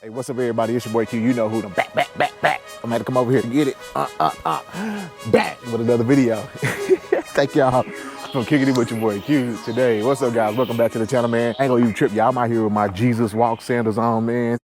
Hey, what's up, everybody? It's your boy Q. You know who. I'm back. I'm gonna come over here and get it. Back with another video. Thank y'all for kicking it with your boy Q today. What's up, guys? Welcome back to the channel, man. I ain't gonna even trip y'all. I'm out here with my Jesus walk sandals on, man.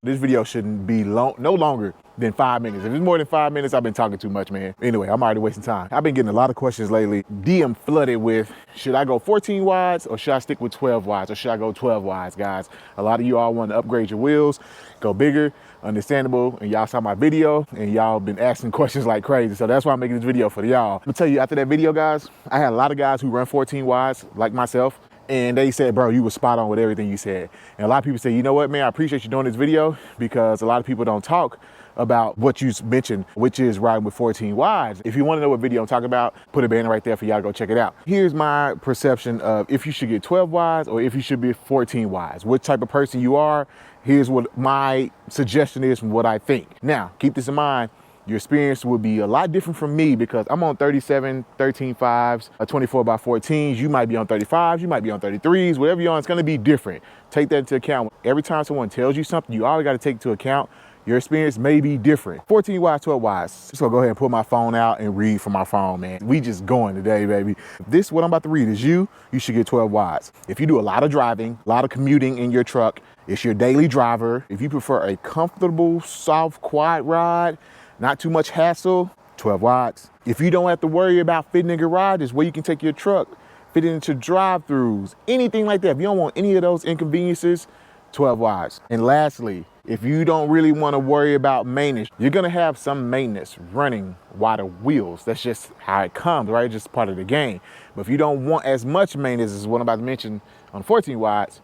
This video shouldn't be no longer than 5 minutes. If it's more than 5 minutes, I've been talking too much, man. Anyway, I'm already wasting time. I've been getting a lot of questions lately. DM flooded with, should I go 14 wides or should I stick with 12 wides or should I go 12 wides, guys? A lot of you all want to upgrade your wheels, go bigger, understandable, and y'all saw my video and y'all been asking questions like crazy. So that's why I'm making this video for y'all. I'm gonna tell you, after that video, guys, I had a lot of guys who run 14 wides like myself. And they said, bro, you were spot on with everything you said. And a lot of people say, you know what, man, I appreciate you doing this video because a lot of people don't talk about what you mentioned, which is riding with 14 wides. If you want to know what video I'm talking about, put a banner right there for y'all to go check it out. Here's my perception of if you should get 12 wides or if you should be 14 wides. Which type of person you are, here's what my suggestion is from what I think. Now, keep this in mind. Your experience will be a lot different from me because I'm on 37, 13.5s, 24x14s. You might be on 35s, you might be on 33s, whatever you're on, it's gonna be different. Take that into account. Every time someone tells you something, you always gotta take into account your experience may be different. 14 wides, 12 wides. Just gonna go ahead and pull my phone out and read from my phone, man. We just going today, baby. This, what I'm about to read is you should get 12 wides. If you do a lot of driving, a lot of commuting in your truck, it's your daily driver. If you prefer a comfortable, soft, quiet ride, not too much hassle, 12 wides. If you don't have to worry about fitting in garages where you can take your truck, fit it into drive-throughs, anything like that. If you don't want any of those inconveniences, 12 wides. And lastly, if you don't really want to worry about maintenance, you're gonna have some maintenance running wider wheels. That's just how it comes, right? Just part of the game. But if you don't want as much maintenance as what I'm about to mention on 14 wides,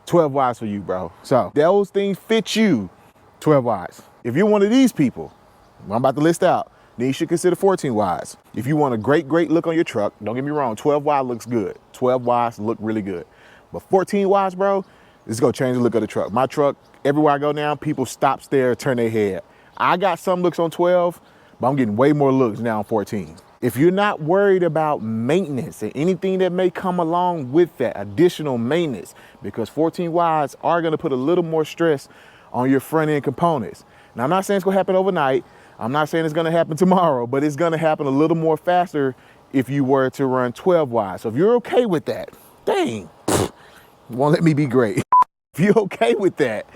12 wides for you, bro. So those things fit you, 12 wides. If you're one of these people, I'm about to list out, then you should consider 14 wides. If you want a great look on your truck, don't get me wrong, 12 wide looks good. 12 wides look really good. But 14 wides, bro, this is gonna change the look of the truck. My truck, everywhere I go now, people stop, stare, turn their head. I got some looks on 12, but I'm getting way more looks now on 14. If you're not worried about maintenance and anything that may come along with that, additional maintenance, because 14 wides are gonna put a little more stress on your front end components. Now, I'm not saying it's gonna happen overnight. I'm not saying it's gonna happen tomorrow, but it's gonna happen a little more faster if you were to run 12 wide. So if you're okay with that, dang, won't let me be great. If you're okay with that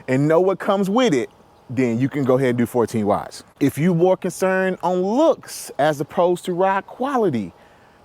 and know what comes with it, then you can go ahead and do 14 wides. If you're more concerned on looks as opposed to ride quality,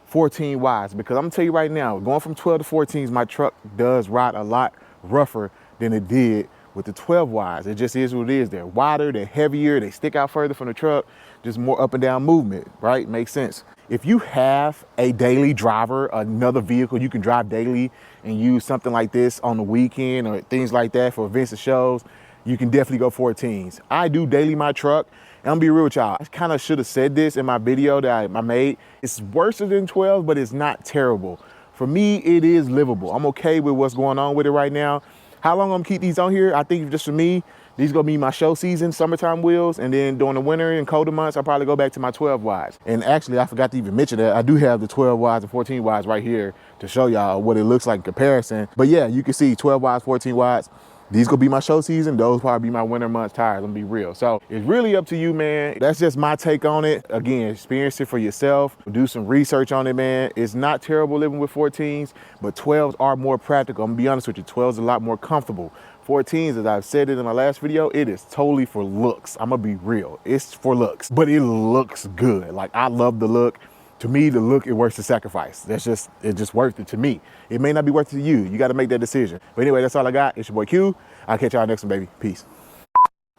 14 wides, because I'm gonna tell you right now, going from 12 to 14s, my truck does ride a lot rougher than it did with the 12 wides. It just is what it is. They're wider, they're heavier, they stick out further from the truck, just more up and down movement, right? Makes sense. If you have a daily driver, another vehicle you can drive daily and use something like this on the weekend or things like that for events and shows, you can definitely go 14s. I do daily my truck, and I'm gonna be real with y'all. I kind of should have said this in my video that I made. It's worse than 12, but it's not terrible. For me, it is livable. I'm okay with what's going on with it right now. How long I'm gonna keep these on here? I think just for me, these gonna be my show season, summertime wheels, and then during the winter and colder months, I'll probably go back to my 12 wides. And actually, I forgot to even mention that I do have the 12 wides and 14 wides right here to show y'all what it looks like in comparison. But yeah, you can see 12 wides, 14 wides. These gonna be my show season. Those probably be my winter months tires. I'm gonna be real. So it's really up to you, man. That's just my take on it. Again, experience it for yourself. Do some research on it, man. It's not terrible living with 14s, but 12s are more practical. I'm gonna be honest with you. 12s are a lot more comfortable. 14s, as I've said it in my last video, it is totally for looks. I'm gonna be real. It's for looks, but it looks good. Like, I love the look. To me, the look, it worth the sacrifice. It's just worth it to me. It may not be worth it to you. You got to make that decision. But anyway, that's all I got. It's your boy Q. I'll catch y'all next one, baby. Peace.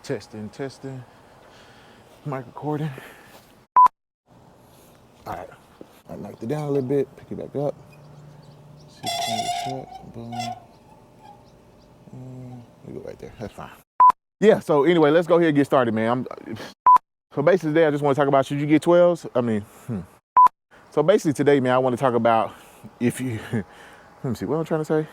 Testing. Mic recording. All right. I knocked it down a little bit. Pick it back up. See if shut. Boom. We go right there. That's fine. Yeah. So anyway, let's go ahead and get started, man. So basically today, I just want to talk about, should you get 12s? So basically today, man, I want to talk about if you, let me see, what I'm trying to say.